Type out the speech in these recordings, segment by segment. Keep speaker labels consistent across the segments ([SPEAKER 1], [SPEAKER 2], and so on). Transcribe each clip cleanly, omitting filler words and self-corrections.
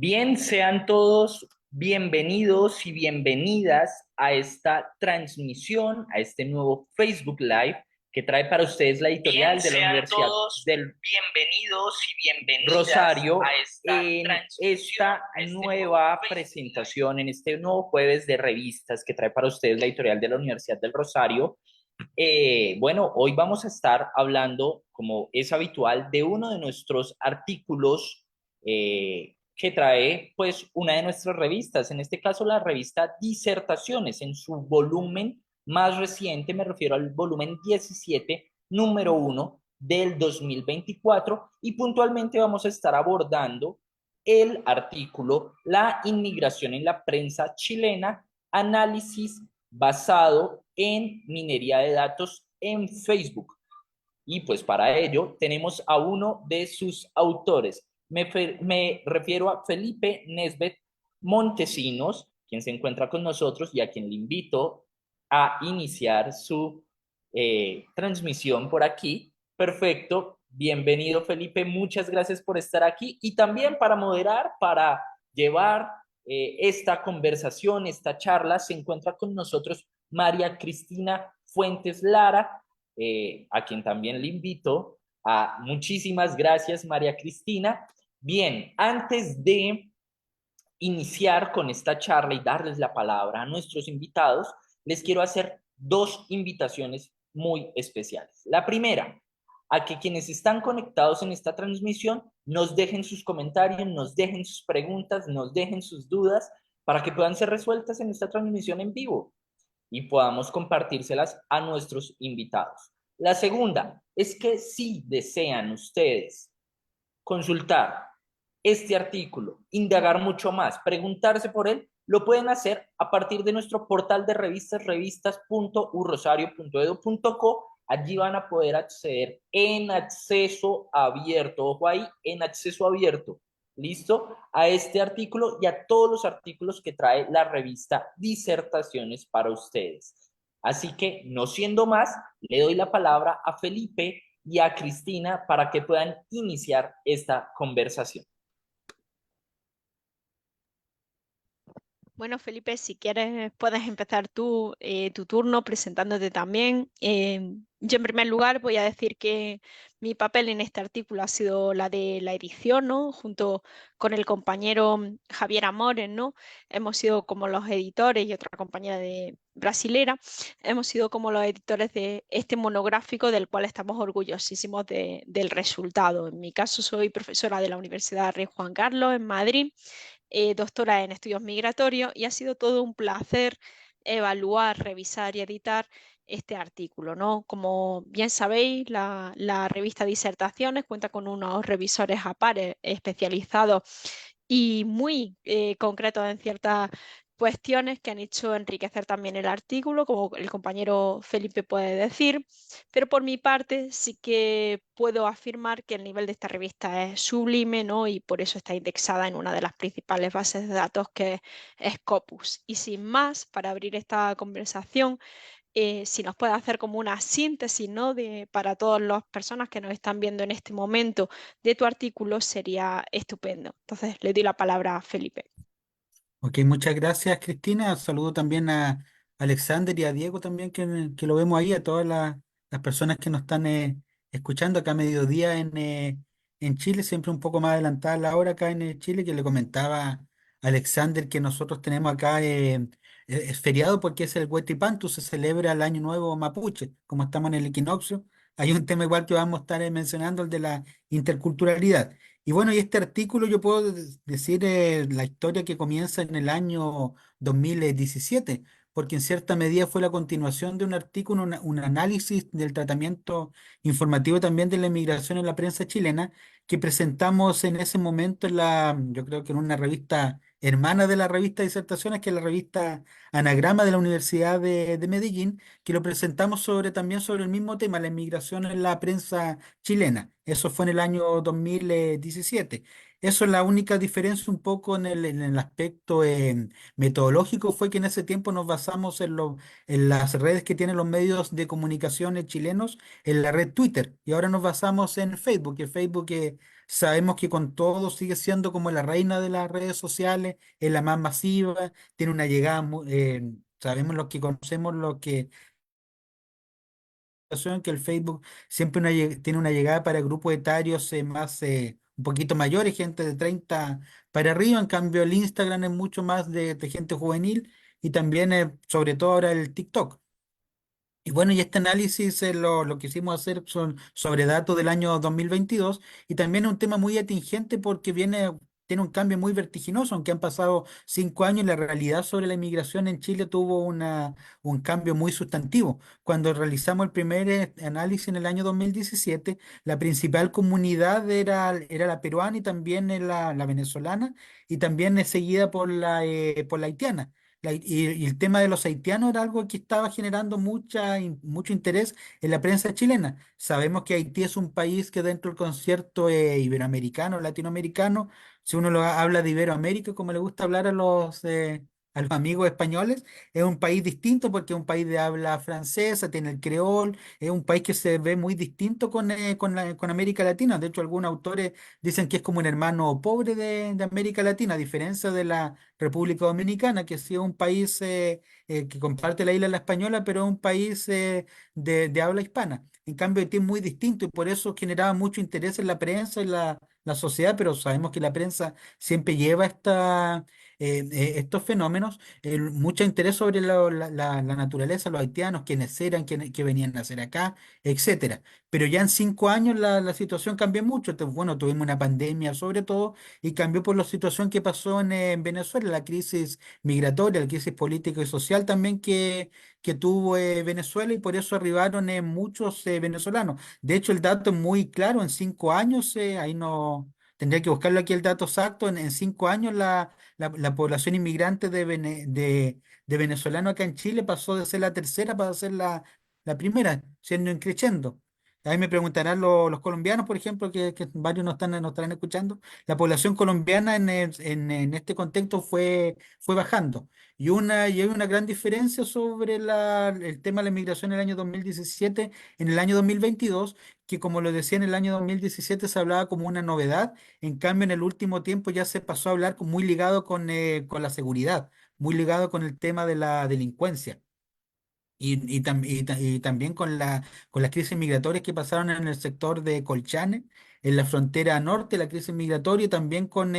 [SPEAKER 1] Bien, sean todos bienvenidos y bienvenidas a esta transmisión, a este nuevo Facebook Live que trae para ustedes la
[SPEAKER 2] Bien,
[SPEAKER 1] editorial de la
[SPEAKER 2] sean
[SPEAKER 1] Universidad
[SPEAKER 2] todos
[SPEAKER 1] del
[SPEAKER 2] bienvenidos y bienvenidas
[SPEAKER 1] Rosario
[SPEAKER 2] a esta
[SPEAKER 1] en
[SPEAKER 2] transmisión,
[SPEAKER 1] esta
[SPEAKER 2] a este nuevo
[SPEAKER 1] nueva
[SPEAKER 2] Facebook Live.
[SPEAKER 1] presentación, en este nuevo jueves de revistas que trae para ustedes la editorial de la Universidad del Rosario. Bueno, hoy vamos a estar hablando, como es habitual, de uno de nuestros artículos que trae pues una de nuestras revistas, en este caso la revista Disertaciones, en su volumen más reciente, me refiero al volumen 17, número 1 del 2024, y puntualmente vamos a estar abordando el artículo La inmigración en la prensa chilena, análisis basado en minería de datos en Facebook. Y pues para ello tenemos a uno de sus autores. Me refiero a Felipe Nesbet Montesinos, quien se encuentra con nosotros y a quien le invito a iniciar su transmisión por aquí. Perfecto. Bienvenido, Felipe. Muchas gracias por estar aquí y también para moderar, para llevar esta conversación, esta charla, se encuentra con nosotros María Cristina Fuentes Lara, a quien también le invito a muchísimas gracias, María Cristina. Bien, antes de iniciar con esta charla y darles la palabra a nuestros invitados, les quiero hacer dos invitaciones muy especiales. La primera, a que quienes están conectados en esta transmisión nos dejen sus comentarios, nos dejen sus preguntas, nos dejen sus dudas para que puedan ser resueltas en esta transmisión en vivo y podamos compartírselas a nuestros invitados. La segunda es que si desean ustedes consultar este artículo, indagar mucho más, preguntarse por él, lo pueden hacer a partir de nuestro portal de revistas, revistas.urrosario.edu.co. Allí van a poder acceder en acceso abierto, ojo ahí, en acceso abierto, ¿listo? A este artículo y a todos los artículos que trae la revista Disertaciones para ustedes. Así que, no siendo más, le doy la palabra a Felipe y a Cristina para que puedan iniciar esta conversación.
[SPEAKER 3] Bueno, Felipe, si quieres, puedes empezar tú tu turno presentándote también. Yo, en primer lugar, voy a decir que mi papel en este artículo ha sido la de la edición, ¿no? Junto con el compañero Javier Amores, ¿no? Hemos sido como los editores y otra compañera de brasilera, hemos sido como los editores de este monográfico del cual estamos orgullosísimos del resultado. En mi caso, soy profesora de la Universidad Rey Juan Carlos en Madrid, doctora en estudios migratorios, y ha sido todo un placer evaluar, revisar y editar este artículo, ¿no? Como bien sabéis, la revista Disertaciones cuenta con unos revisores a pares especializados y muy concretos en ciertas cuestiones que han hecho enriquecer también el artículo, como el compañero Felipe puede decir, pero por mi parte sí que puedo afirmar que el nivel de esta revista es sublime, ¿no? Y por eso está indexada en una de las principales bases de datos, que es Scopus. Y sin más, para abrir esta conversación, si nos puede hacer como una síntesis, ¿no? Para todas las personas que nos están viendo en este momento de tu artículo, sería estupendo. Entonces, le doy la palabra a Felipe.
[SPEAKER 2] Ok, muchas gracias, Cristina. Saludo también a Alexander y a Diego también, que lo vemos ahí, a todas las personas que nos están escuchando acá a mediodía en Chile, siempre un poco más adelantada la hora acá en Chile, que le comentaba a Alexander que nosotros tenemos acá, es feriado porque es el Huaytipantu, se celebra el Año Nuevo Mapuche, como estamos en el equinoccio. Hay un tema igual que vamos a estar mencionando, el de la interculturalidad. Y bueno, y este artículo yo puedo decir la historia que comienza en el año 2017, porque en cierta medida fue la continuación de un artículo, un análisis del tratamiento informativo también de la inmigración en la prensa chilena, que presentamos en ese momento yo creo que en una revista hermana de la revista Disertaciones, que es la revista Anagrama de la Universidad de Medellín, que lo presentamos también sobre el mismo tema, la inmigración en la prensa chilena. Eso fue en el año 2017. Eso es la única diferencia un poco en el aspecto metodológico, fue que en ese tiempo nos basamos en las redes que tienen los medios de comunicación chilenos, en la red Twitter, y ahora nos basamos en Facebook, que Facebook Sabemos que con todo sigue siendo como la reina de las redes sociales, es la más masiva, tiene una llegada, sabemos los que conocemos lo que que el Facebook siempre tiene una llegada para grupos etarios más un poquito mayores, gente de 30 para arriba. En cambio el Instagram es mucho más de gente juvenil, y también sobre todo ahora el TikTok. Y bueno, y este análisis lo quisimos hacer sobre datos del año 2022, y también es un tema muy atingente porque tiene un cambio muy vertiginoso, aunque han pasado 5 años. La realidad sobre la inmigración en Chile tuvo un cambio muy sustantivo. Cuando realizamos el primer análisis en el año 2017, la principal comunidad era la peruana, y también la venezolana, y también es seguida por la haitiana. Y el tema de los haitianos era algo que estaba generando mucho interés en la prensa chilena. Sabemos que Haití es un país que dentro del concierto iberoamericano, latinoamericano, si uno habla de Iberoamérica, como le gusta hablar a los amigos españoles, es un país distinto porque es un país de habla francesa, tiene el creol, es un país que se ve muy distinto con América Latina. De hecho, algunos autores dicen que es como un hermano pobre de América Latina, a diferencia de la República Dominicana, que sí es un país que comparte la isla La Española, pero es un país de habla hispana. En cambio, Haití es muy distinto, y por eso generaba mucho interés en la prensa, en la sociedad, pero sabemos que la prensa siempre lleva estos fenómenos, mucho interés sobre la naturaleza, los haitianos, quiénes eran, qué venían a hacer acá, etcétera. Pero ya en 5 años la situación cambió mucho. Entonces, bueno, tuvimos una pandemia sobre todo, y cambió por la situación que pasó en Venezuela, la crisis migratoria, la crisis política y social también que tuvo Venezuela, y por eso arribaron muchos venezolanos. De hecho, el dato es muy claro: en 5 años, ahí no tendría que buscarlo aquí el dato exacto, en 5 años la población inmigrante de venezolanos acá en Chile pasó de ser la tercera para ser la primera, siendo creciendo. Ahí me preguntarán los colombianos, por ejemplo, que varios nos estarán escuchando. La población colombiana en este contexto fue bajando. Y hay una gran diferencia sobre el tema de la inmigración en el año 2017, en el año 2022, que como lo decía, en el año 2017 se hablaba como una novedad. En cambio, en el último tiempo ya se pasó a hablar muy ligado con la seguridad, muy ligado con el tema de la delincuencia. Y también con las crisis migratorias que pasaron en el sector de Colchane, en la frontera norte, la crisis migratoria, y también con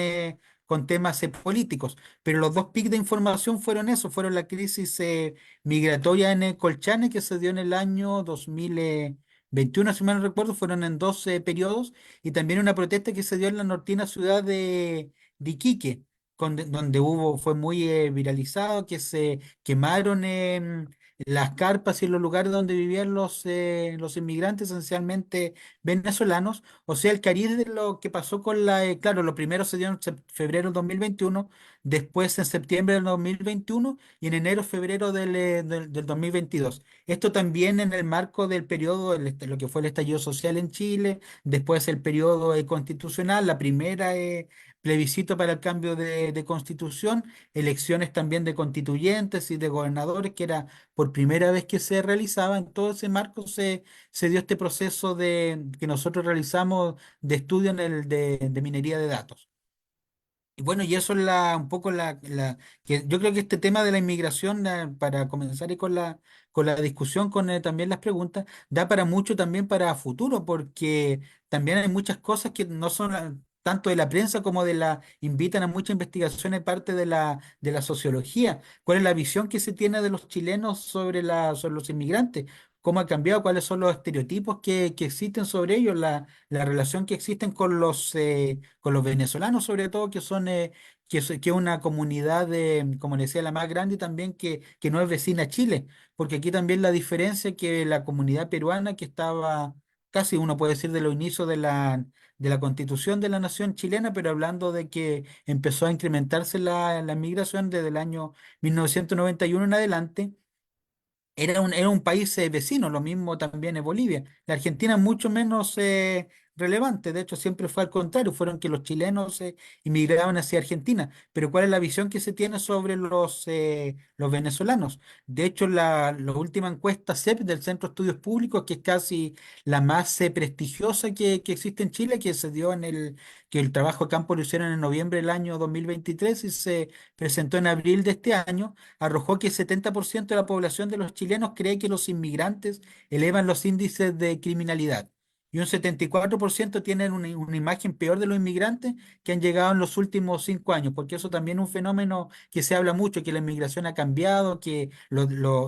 [SPEAKER 2] temas políticos. Pero los dos picos de información fueron eso: fueron la crisis migratoria en Colchane, que se dio en el año 2021, si mal no recuerdo, fueron en 12 periodos, y también una protesta que se dio en la nortina ciudad de Iquique, donde fue muy viralizado, que se quemaron las carpas y los lugares donde vivían los inmigrantes, esencialmente venezolanos. O sea, el cariz de lo que pasó claro, lo primero se dio en febrero del 2021, después en septiembre del 2021, y en enero, febrero del 2022. Esto también en el marco del periodo, lo que fue el estallido social en Chile, después el periodo constitucional, la primera plebiscito para el cambio de constitución, elecciones también de constituyentes y de gobernadores, que era por primera vez que se realizaba. En todo ese marco se dio este proceso que nosotros realizamos de estudio de minería de datos. Y bueno, y eso es un poco que yo creo que este tema de la inmigración, para comenzar y con la discusión, con también las preguntas, da para mucho también para futuro, porque también hay muchas cosas que no son tanto de la prensa como invitan a mucha investigación en parte de la sociología. ¿Cuál es la visión que se tiene de los chilenos sobre los inmigrantes? ¿Cómo ha cambiado? ¿Cuáles son los estereotipos que existen sobre ellos? La relación que existen con los venezolanos, sobre todo, que es una comunidad, como le decía, la más grande, y también que no es vecina a Chile, porque aquí también la diferencia, que la comunidad peruana, que estaba casi, uno puede decir, de los inicios de la constitución de la nación chilena, pero hablando de que empezó a incrementarse la migración desde el año 1991 en adelante. Era un país vecino. Lo mismo también en Bolivia. La Argentina es mucho menos relevante. De hecho, siempre fue al contrario, fueron que los chilenos inmigraban hacia Argentina. Pero ¿cuál es la visión que se tiene sobre los venezolanos? De hecho, la última encuesta CEP del Centro de Estudios Públicos, que es casi la más prestigiosa que existe en Chile, que se dio que el trabajo de campo lo hicieron en noviembre del año 2023 y se presentó en abril de este año, arrojó que el 70% de la población de los chilenos cree que los inmigrantes elevan los índices de criminalidad. Y un 74% tienen una imagen peor de los inmigrantes que han llegado en los últimos 5 años, porque eso también es un fenómeno que se habla mucho, que la inmigración ha cambiado, que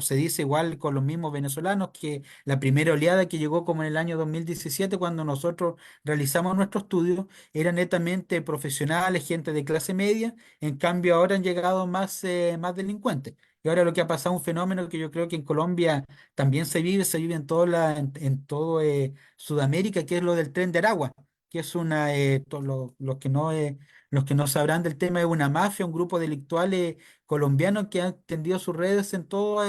[SPEAKER 2] se dice igual con los mismos venezolanos, que la primera oleada que llegó como en el año 2017, cuando nosotros realizamos nuestro estudio, eran netamente profesionales, gente de clase media, en cambio ahora han llegado más delincuentes. Y ahora lo que ha pasado, un fenómeno que yo creo que en Colombia también se vive en todo Sudamérica, que es lo del Tren de Aragua, que es los que no sabrán del tema, es una mafia, un grupo delictual colombiano que ha extendido sus redes en todo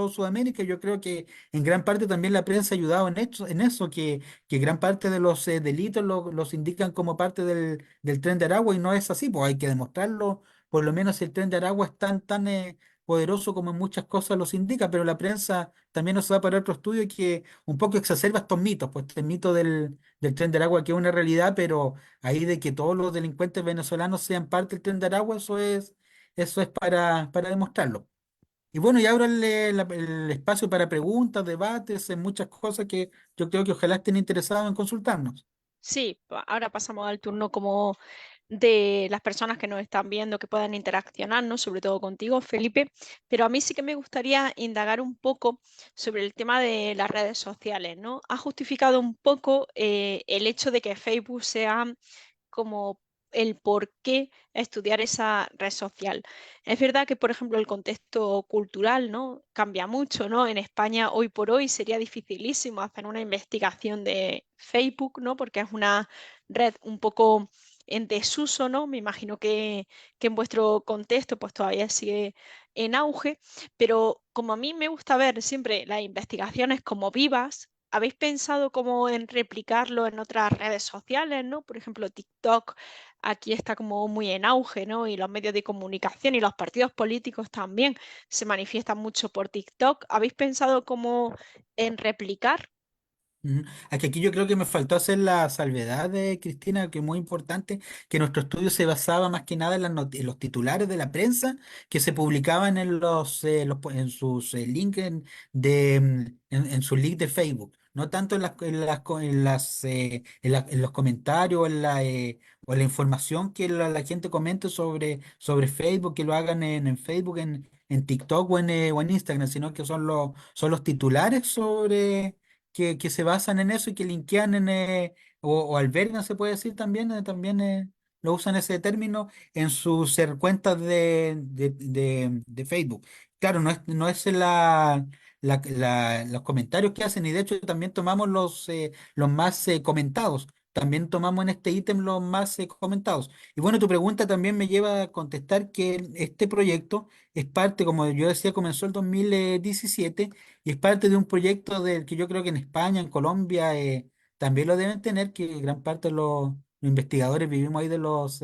[SPEAKER 2] Sudamérica. Yo creo que en gran parte también la prensa ha ayudado en eso, que gran parte de los delitos los indican como parte del Tren de Aragua y no es así, pues hay que demostrarlo. Por lo menos el Tren de Aragua es tan poderoso como en muchas cosas los indica, pero la prensa también nos va para otro estudio que un poco exacerba estos mitos, pues este mito del Tren de Aragua que es una realidad, pero ahí de que todos los delincuentes venezolanos sean parte del Tren de Aragua, eso es para demostrarlo. Y bueno, y ahora el espacio para preguntas, debates, en muchas cosas que yo creo que ojalá estén interesados en consultarnos.
[SPEAKER 3] Sí, ahora pasamos al turno como de las personas que nos están viendo, que puedan interaccionar, ¿no? Sobre todo contigo, Felipe. Pero a mí sí que me gustaría indagar un poco sobre el tema de las redes sociales, ¿no? Ha justificado un poco el hecho de que Facebook sea como el por qué estudiar esa red social. Es verdad que, por ejemplo, el contexto cultural, ¿no? Cambia mucho, ¿no? En España hoy por hoy sería dificilísimo hacer una investigación de Facebook, ¿no? Porque es una red un poco en desuso, ¿no? Me imagino que en vuestro contexto pues todavía sigue en auge, pero como a mí me gusta ver siempre las investigaciones como vivas, ¿habéis pensado como en replicarlo en otras redes sociales, ¿no? Por ejemplo, TikTok aquí está como muy en auge, ¿no? Y los medios de comunicación y los partidos políticos también se manifiestan mucho por TikTok. ¿Habéis pensado como en replicar?
[SPEAKER 2] Ujú. Aquí yo creo que me faltó hacer la salvedad de Cristina, que es muy importante, que nuestro estudio se basaba más que nada en los titulares de la prensa que se publicaban en sus links en sus links de Facebook, no tanto en los comentarios o en la información que la gente comente sobre Facebook, que lo hagan en Facebook, en TikTok o en Instagram, sino que son los titulares que se basan en eso y que linkean o albergan, se puede decir también lo usan ese término en sus cuentas de Facebook. Claro, no es los comentarios que hacen y de hecho también tomamos los más comentados. También tomamos en este ítem los más comentados. Y bueno, tu pregunta también me lleva a contestar que este proyecto es parte, como yo decía, comenzó el 2017 y es parte de un proyecto del que yo creo que en España, en Colombia, también lo deben tener, que gran parte de los investigadores vivimos ahí de los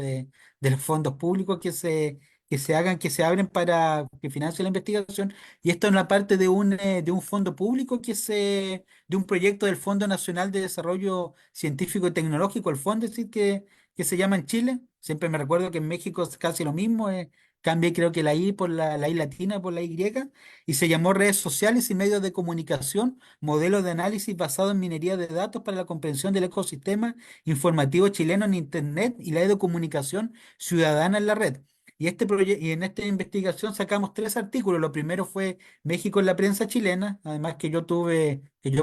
[SPEAKER 2] fondos públicos que se abren para que financie la investigación. Y esto es la parte de un fondo público de un proyecto del Fondo Nacional de Desarrollo Científico y Tecnológico, el FONDESIT, que se llama en Chile. Siempre me recuerdo que en México es casi lo mismo. Cambié creo que la I por la I latina por la Y y se llamó Redes Sociales y Medios de Comunicación, modelo de análisis basado en minería de datos para la comprensión del ecosistema informativo chileno en Internet y la comunicación ciudadana en la red. Y en esta investigación sacamos 3 artículos. Lo primero fue México en la prensa chilena, además que yo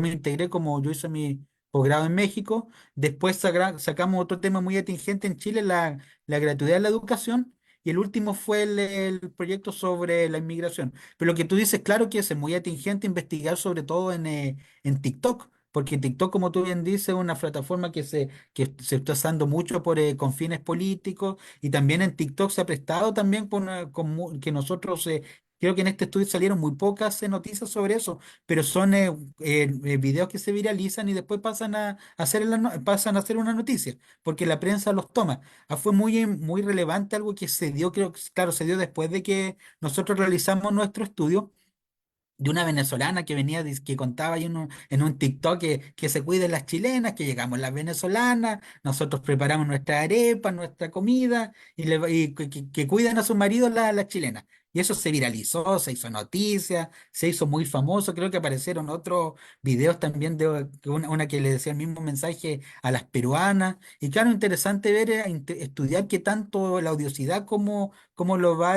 [SPEAKER 2] me integré como yo hice mi posgrado en México. Después sacamos otro tema muy atingente en Chile, la gratuidad de la educación. Y el último fue el proyecto sobre la inmigración. Pero lo que tú dices, claro que es muy atingente investigar sobre todo en TikTok, porque TikTok, como tú bien dices, es una plataforma que se está usando mucho con fines políticos y también en TikTok se ha prestado también que nosotros Creo que en este estudio salieron muy pocas noticias sobre eso, pero son videos que se viralizan y después pasan a ser una noticia, porque la prensa los toma. Fue muy relevante algo que se dio, creo que, claro, se dio después de que nosotros realizamos nuestro estudio de una venezolana que venía, que contaba ahí en un TikTok que se cuiden las chilenas, que llegamos las venezolanas, nosotros preparamos nuestra arepa, nuestra comida, y que cuidan a sus maridos las chilenas. Y eso se viralizó, se hizo noticia, se hizo muy famoso. Creo que aparecieron otros videos también de una que le decía el mismo mensaje a las peruanas. Y claro, interesante ver, estudiar qué tanto la audiosidad, cómo los va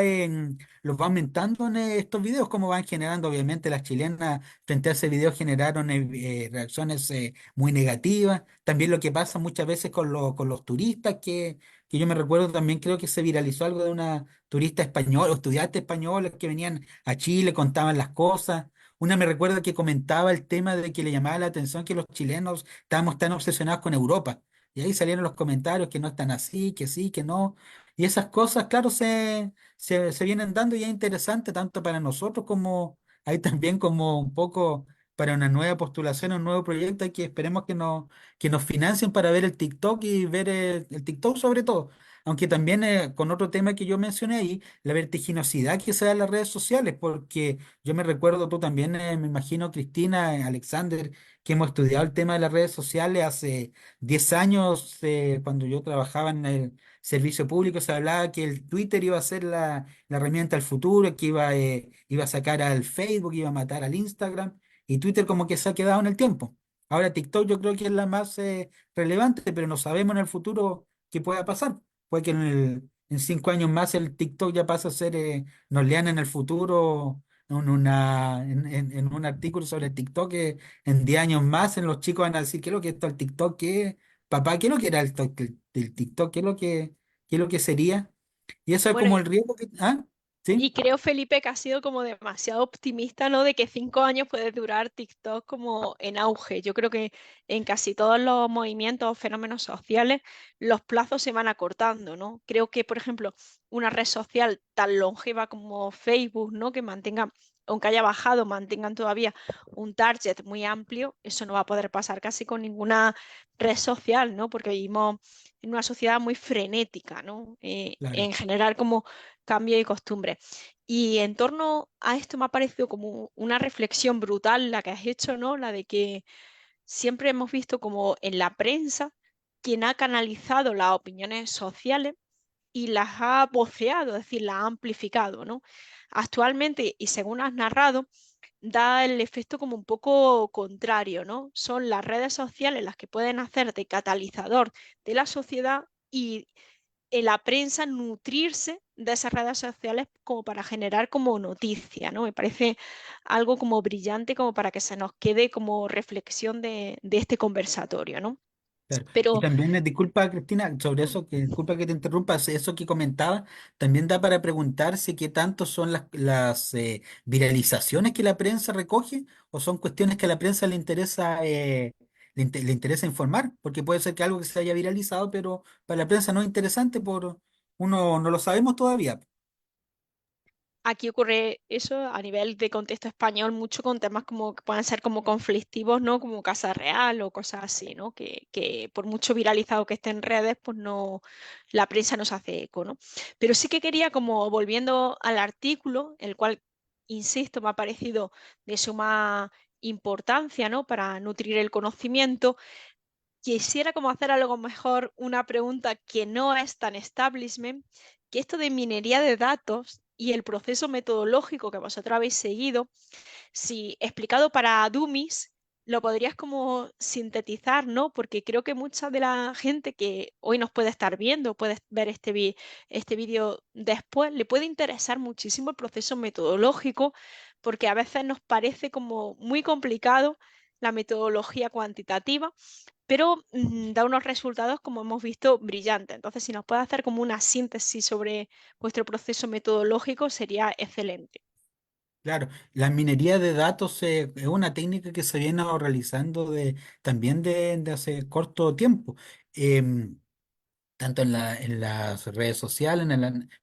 [SPEAKER 2] aumentando en estos videos, cómo van generando, obviamente las chilenas frente a ese video generaron reacciones muy negativas. También lo que pasa muchas veces con los turistas, que yo me recuerdo también creo que se viralizó algo de una turista española o estudiante españoles que venían a Chile, contaban las cosas. Una me recuerdo que comentaba el tema de que le llamaba la atención que los chilenos estábamos tan obsesionados con Europa. Y ahí salieron los comentarios que no están así, que sí, que no. Y esas cosas, claro, se vienen dando y es interesante tanto para nosotros como hay también como un poco para una nueva postulación, un nuevo proyecto y que esperemos que nos financien para ver el TikTok y ver el TikTok sobre todo. Aunque también con otro tema que yo mencioné ahí, la vertiginosidad que se da en las redes sociales, porque yo me recuerdo, tú también, me imagino, Cristina, Alexander, que hemos estudiado el tema de las redes sociales hace 10 años, cuando yo trabajaba en el servicio público, se hablaba que el Twitter iba a ser la herramienta del futuro, que iba a sacar al Facebook, iba a matar al Instagram, y Twitter como que se ha quedado en el tiempo. Ahora TikTok yo creo que es la más relevante, pero no sabemos en el futuro qué pueda pasar. Puede que en 5 años más el TikTok ya pase a ser, nos lean en el futuro en un artículo sobre TikTok, que en 10 años más en los chicos van a decir, ¿qué es lo que es esto el TikTok? ¿Qué? Papá, ¿qué es lo que era el TikTok? ¿Qué es lo que sería? Y eso es
[SPEAKER 3] Bueno,
[SPEAKER 2] como el riesgo que... ¿Ah?
[SPEAKER 3] y
[SPEAKER 2] ¿Sí?
[SPEAKER 3] creo, Felipe, que ha sido como demasiado optimista, ¿no? De que 5 años puede durar TikTok como en auge. Yo creo que en casi todos los movimientos o fenómenos sociales los plazos se van acortando, ¿no? Creo que, por ejemplo, una red social tan longeva como Facebook, ¿no? Que mantenga, aunque haya bajado, mantengan todavía un target muy amplio, eso no va a poder pasar casi con ninguna red social, ¿no? Porque vivimos en una sociedad muy frenética, ¿no?
[SPEAKER 2] Claro.
[SPEAKER 3] En general, como cambio de costumbre. Y en torno a esto me ha parecido como una reflexión brutal la que has hecho, ¿no? La de que siempre hemos visto como en la prensa quien ha canalizado las opiniones sociales y las ha voceado, es decir, las ha amplificado, ¿no? Actualmente, y según has narrado, da el efecto como un poco contrario, ¿no? Son las redes sociales las que pueden hacer de catalizador de la sociedad y en la prensa nutrirse de esas redes sociales como para generar como noticia, ¿no? Me parece algo como brillante como para que se nos quede como reflexión de este conversatorio, ¿no?
[SPEAKER 2] Claro. Y
[SPEAKER 3] Pero
[SPEAKER 2] también, disculpa, Cristina, sobre eso, que disculpa que te interrumpa, eso que comentaba, también da para preguntarse qué tanto son las viralizaciones que la prensa recoge o son cuestiones que a la prensa le interesa, le interesa informar, porque puede ser que algo que se haya viralizado, pero para la prensa no es interesante, uno no lo sabemos todavía.
[SPEAKER 3] aquí ocurre eso a nivel de contexto español, mucho con temas como que pueden ser como conflictivos, ¿no? Como Casa Real o cosas así, ¿no? Que por mucho viralizado que esté en redes, pues no, la prensa no se hace eco, ¿no? Pero sí que quería, como volviendo al artículo, el cual, insisto, me ha parecido de suma importancia, ¿no? Para nutrir el conocimiento. Quisiera como hacer a lo mejor una pregunta que no es tan establishment, que esto de minería de datos y el proceso metodológico que vosotros habéis seguido, si explicado para dummies, lo podrías como sintetizar, ¿no? Porque creo que mucha de la gente que hoy nos puede estar viendo, puede ver este vídeo después, le puede interesar muchísimo el proceso metodológico, porque a veces nos parece como muy complicado la metodología cuantitativa, pero da unos resultados, como hemos visto, brillantes. Entonces, si nos puede hacer como una síntesis sobre vuestro proceso metodológico, sería excelente.
[SPEAKER 2] Claro, la minería de datos es una técnica que se viene realizando también de hace corto tiempo. Em, tanto en las redes sociales,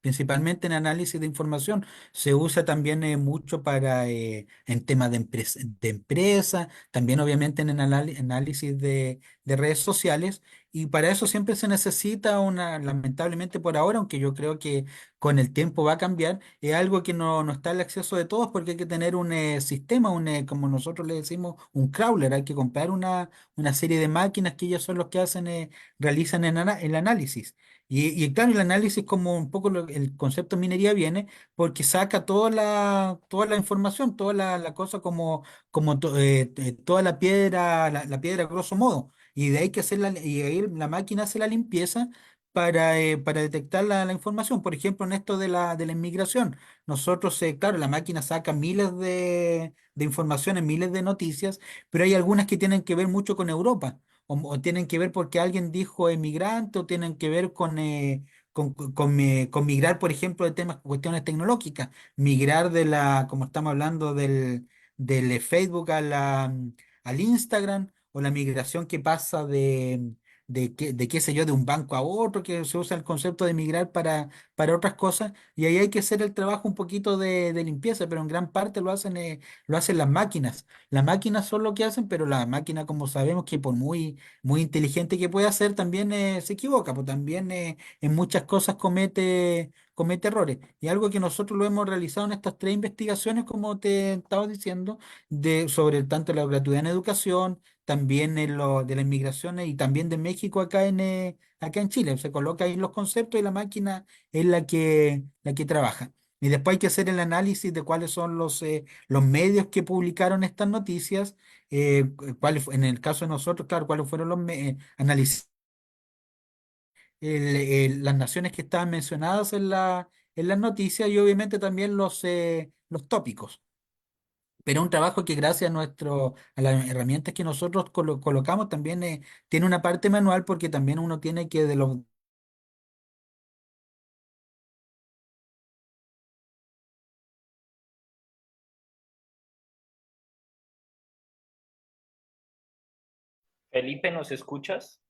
[SPEAKER 2] principalmente en análisis de información. Se usa también mucho para en temas de empresa, también obviamente en análisis de redes sociales, y para eso siempre se necesita lamentablemente por ahora, aunque yo creo que con el tiempo va a cambiar, es algo que no está al acceso de todos porque hay que tener un sistema, como nosotros le decimos, un crawler, hay que comprar una serie de máquinas que ellos son los que hacen realizan el análisis. Y claro, el análisis como un poco el concepto de minería viene porque saca toda la información, toda la cosa toda la piedra grosso modo. Y de ahí y ahí la máquina hace la limpieza para detectar la información. Por ejemplo, en esto de la inmigración, nosotros, claro, la máquina saca miles de informaciones, miles de noticias, pero hay algunas que tienen que ver mucho con Europa o tienen que ver porque alguien dijo emigrante, o tienen que ver con migrar, por ejemplo, de temas, cuestiones tecnológicas, migrar como estamos hablando del Facebook al Instagram, o la migración que pasa de qué sé yo, de un banco a otro, que se usa el concepto de migrar para otras cosas, y ahí hay que hacer el trabajo un poquito de limpieza, pero en gran parte lo hacen las máquinas. Las máquinas son lo que hacen, pero la máquina, como sabemos, que por muy inteligente que pueda ser, también se equivoca, pues también en muchas cosas comete errores. Y algo que nosotros lo hemos realizado en estas tres investigaciones, como te estaba diciendo, sobre tanto la gratuidad en educación, también en lo de las inmigraciones y también de México acá en Chile. Se coloca ahí los conceptos y la máquina es la que trabaja. Y después hay que hacer el análisis de cuáles son los medios que publicaron estas noticias, en el caso de nosotros, claro, cuáles fueron analizar las naciones que estaban mencionadas en las noticias, y obviamente también los tópicos. Pero es un trabajo que gracias a las herramientas que nosotros colocamos también tiene una parte manual, porque también uno tiene que
[SPEAKER 1] Felipe, ¿nos escuchas?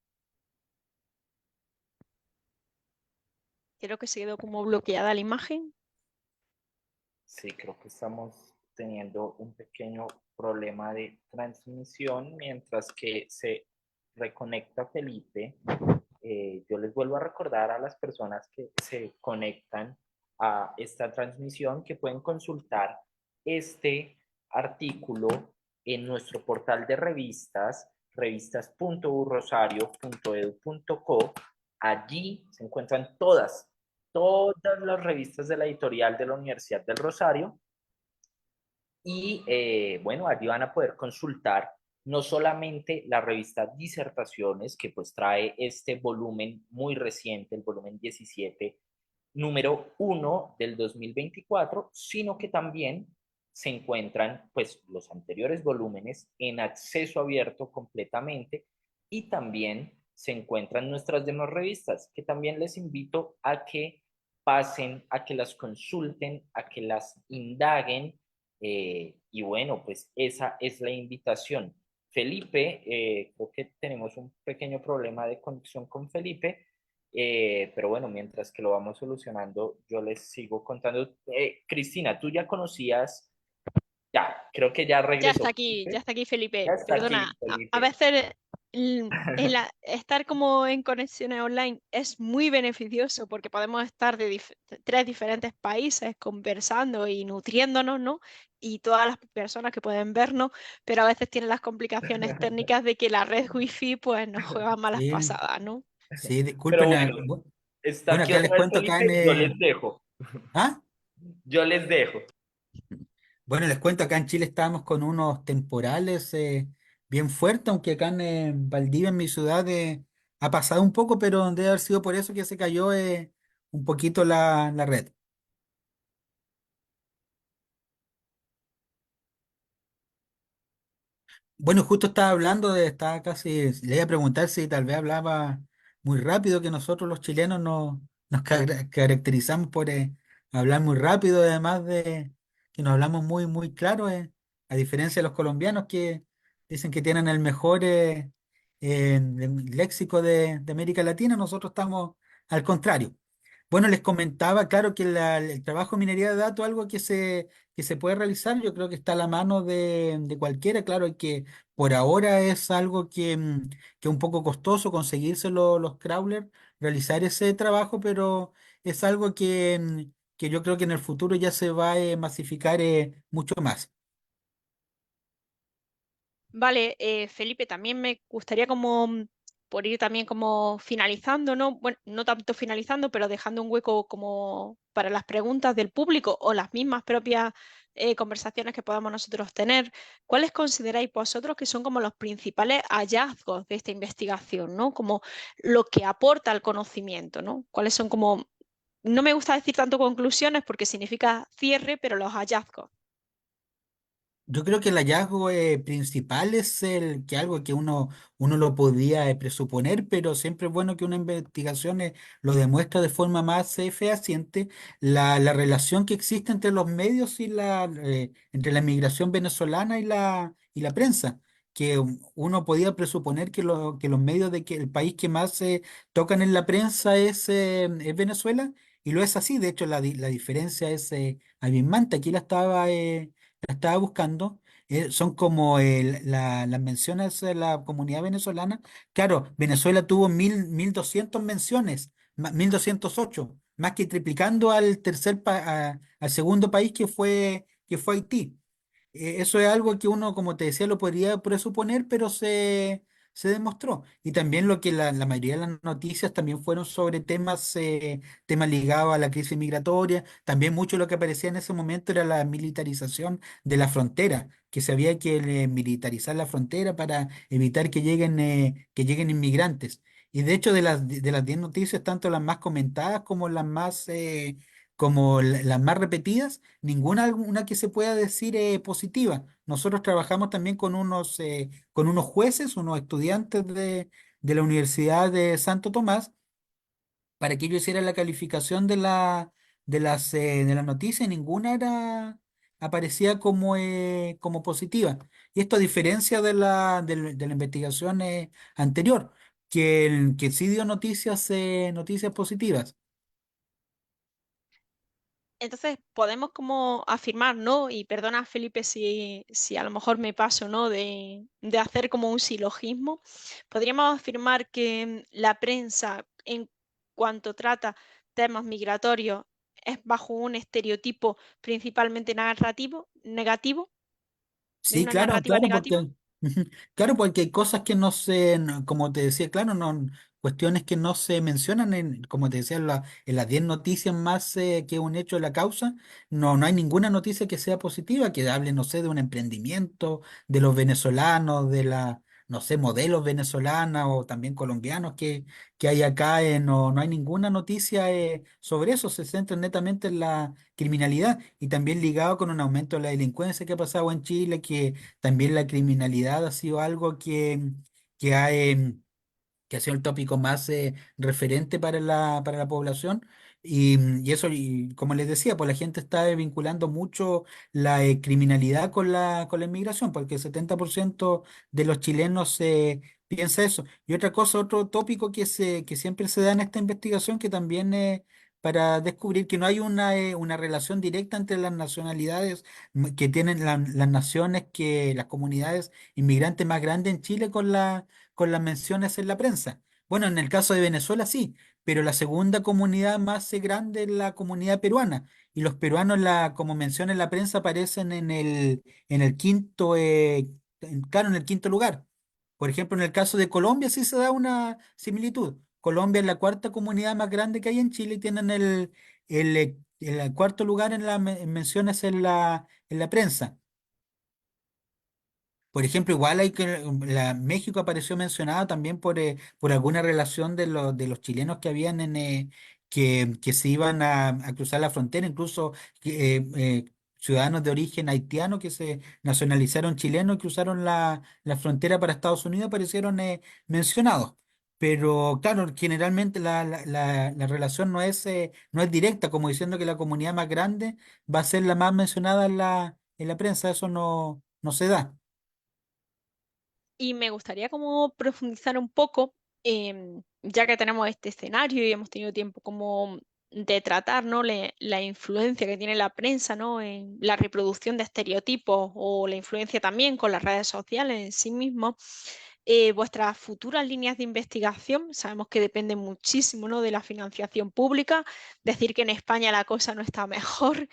[SPEAKER 3] Creo que se quedó como bloqueada la imagen.
[SPEAKER 1] Sí, creo que estamos teniendo un pequeño problema de transmisión mientras que se reconecta Felipe. Yo les vuelvo a recordar a las personas que se conectan a esta transmisión que pueden consultar este artículo en nuestro portal de revistas, revistas.urrosario.edu.co. Allí se encuentran todas las revistas de la editorial de la Universidad del Rosario, y bueno, allí van a poder consultar no solamente la revista Disertaciones, que pues trae este volumen muy reciente, el volumen 17, número 1 del 2024, sino que también se encuentran pues los anteriores volúmenes en acceso abierto completamente, y también se encuentran nuestras demás revistas, que también les invito a que pasen, a que las consulten, a que las indaguen, y bueno, pues esa es la invitación. Felipe, creo que tenemos un pequeño problema de conexión con Felipe, pero bueno, mientras que lo vamos solucionando, yo les sigo contando. Cristina, tú ya conocías, ya, creo que ya regresó
[SPEAKER 3] Ya
[SPEAKER 1] Felipe.
[SPEAKER 3] está aquí
[SPEAKER 1] Ya
[SPEAKER 3] Felipe.
[SPEAKER 1] está
[SPEAKER 3] Perdona,
[SPEAKER 1] aquí
[SPEAKER 3] a
[SPEAKER 1] Felipe.
[SPEAKER 3] veces estar como en conexiones online es muy beneficioso porque podemos estar de tres diferentes países conversando y nutriéndonos, ¿no? Y todas las personas que pueden vernos, pero a veces tienen las complicaciones técnicas de que la red wifi pues nos juega malas
[SPEAKER 2] Sí,
[SPEAKER 3] pasadas, ¿no?
[SPEAKER 2] sí,
[SPEAKER 1] Pero
[SPEAKER 2] disculpen.
[SPEAKER 1] bueno, está
[SPEAKER 2] Bueno,
[SPEAKER 1] aquí
[SPEAKER 2] acá les
[SPEAKER 1] otra vez
[SPEAKER 2] cuento acá
[SPEAKER 1] Felipe, yo les dejo.
[SPEAKER 2] ¿ah?
[SPEAKER 1] Yo les dejo.
[SPEAKER 2] Bueno, les cuento, acá en Chile estábamos con unos temporales bien fuertes, aunque acá en Valdivia, en mi ciudad, ha pasado un poco, pero debe haber sido por eso que se cayó un poquito la red. Bueno, justo estaba casi, le iba a preguntar si tal vez hablaba muy rápido, que nosotros los chilenos nos caracterizamos por hablar muy rápido, además de que nos hablamos muy claro, a diferencia de los colombianos que dicen que tienen en el léxico de América Latina, nosotros estamos al contrario. Bueno, les comentaba, claro, que el trabajo de minería de datos es algo que se puede realizar, yo creo que está a la mano de cualquiera, claro, y que por ahora es algo que es un poco costoso conseguirse los crawlers, realizar ese trabajo, pero es algo que yo creo que en el futuro ya se va a masificar mucho más.
[SPEAKER 3] Vale, Felipe, también me gustaría como por ir también como finalizando, ¿no? Bueno, no tanto finalizando, pero dejando un hueco como para las preguntas del público o las mismas propias conversaciones que podamos nosotros tener. ¿Cuáles consideráis vosotros que son como los principales hallazgos de esta investigación, ¿no? Como lo que aporta al conocimiento, ¿no? ¿Cuáles son como, no me gusta decir tanto conclusiones porque significa cierre, pero los hallazgos?
[SPEAKER 2] Yo creo que el hallazgo principal es el que algo que uno lo podía presuponer, pero siempre es bueno que una investigación lo demuestra de forma más fehaciente, la relación que existe entre los medios y entre la inmigración venezolana y la prensa, que uno podía presuponer que los medios de que el país que más se tocan en la prensa es Venezuela, y lo es así. De hecho, la diferencia es abismante. Aquí la estaba buscando, son como las menciones de la comunidad venezolana. Claro, Venezuela tuvo 1200 menciones, 1208, más que triplicando al segundo país que fue Haití. Eso es algo que uno, como te decía, lo podría presuponer, pero se demostró. Y también lo que la mayoría de las noticias también fueron sobre temas ligados a la crisis migratoria. También mucho lo que aparecía en ese momento era la militarización de la frontera, que se había que militarizar la frontera para evitar que lleguen inmigrantes. Y de hecho, de las 10 noticias, tanto las más comentadas como las más repetidas, ninguna alguna que se pueda decir positiva. Nosotros trabajamos también con unos jueces, unos estudiantes de la Universidad de Santo Tomás, para que ellos hicieran la calificación de las noticias, y ninguna aparecía como positiva. Y esto a diferencia de la investigación anterior, que sí dio noticias positivas.
[SPEAKER 3] Entonces podemos como afirmar, ¿no? Y perdona, Felipe, si a lo mejor me paso, ¿no? De hacer como un silogismo. Podríamos afirmar que la prensa, en cuanto trata temas migratorios, es bajo un estereotipo principalmente narrativo, negativo, de
[SPEAKER 2] Sí,
[SPEAKER 3] una
[SPEAKER 2] claro,
[SPEAKER 3] narrativa
[SPEAKER 2] claro,
[SPEAKER 3] negativa.
[SPEAKER 2] ujú, claro, porque hay cosas que como te decía, claro, no, cuestiones que no se mencionan como te decía, en las 10 noticias más que un hecho de la causa, no hay ninguna noticia que sea positiva, que hable, no sé, de un emprendimiento, de los venezolanos, no sé, modelos venezolanas o también colombianos que hay acá, no hay ninguna noticia sobre eso, se centra netamente en la criminalidad, y también ligado con un aumento de la delincuencia que ha pasado en Chile, que también la criminalidad ha sido algo que ha, que ha sido el tópico más referente para para la población. Y eso, y como les decía, pues la gente está vinculando mucho la criminalidad con con la inmigración, porque el 70% de los chilenos piensa eso. Y otra cosa, otro tópico que siempre se da en esta investigación, que también para descubrir que no hay una relación directa entre las nacionalidades que tienen las naciones, las comunidades inmigrantes más grandes en Chile con las menciones en la prensa. Bueno, en el caso de Venezuela sí, pero la segunda comunidad más grande es la comunidad peruana. Y los peruanos, como menciona en la prensa, aparecen en el quinto, claro, en el quinto lugar. Por ejemplo, en el caso de Colombia sí se da una similitud. Colombia es la cuarta comunidad más grande que hay en Chile y tienen el cuarto lugar en menciones en la prensa. Por ejemplo, igual hay que México apareció mencionado también por alguna relación de los chilenos que habían que se iban a cruzar la frontera, incluso ciudadanos de origen haitiano que se nacionalizaron chilenos y cruzaron la frontera para Estados Unidos aparecieron mencionados. Pero claro, generalmente la relación no es directa, como diciendo que la comunidad más grande va a ser la más mencionada en la prensa. Eso no se da.
[SPEAKER 3] y me gustaría como profundizar un poco, ya que tenemos este escenario y hemos tenido tiempo como de tratar, ¿no? La influencia que tiene la prensa, ¿no? En la reproducción de estereotipos o la influencia también con las redes sociales en sí mismos. Vuestras futuras líneas de investigación, sabemos que dependen muchísimo, ¿no? De la financiación pública. Decir que en España la cosa no está mejor,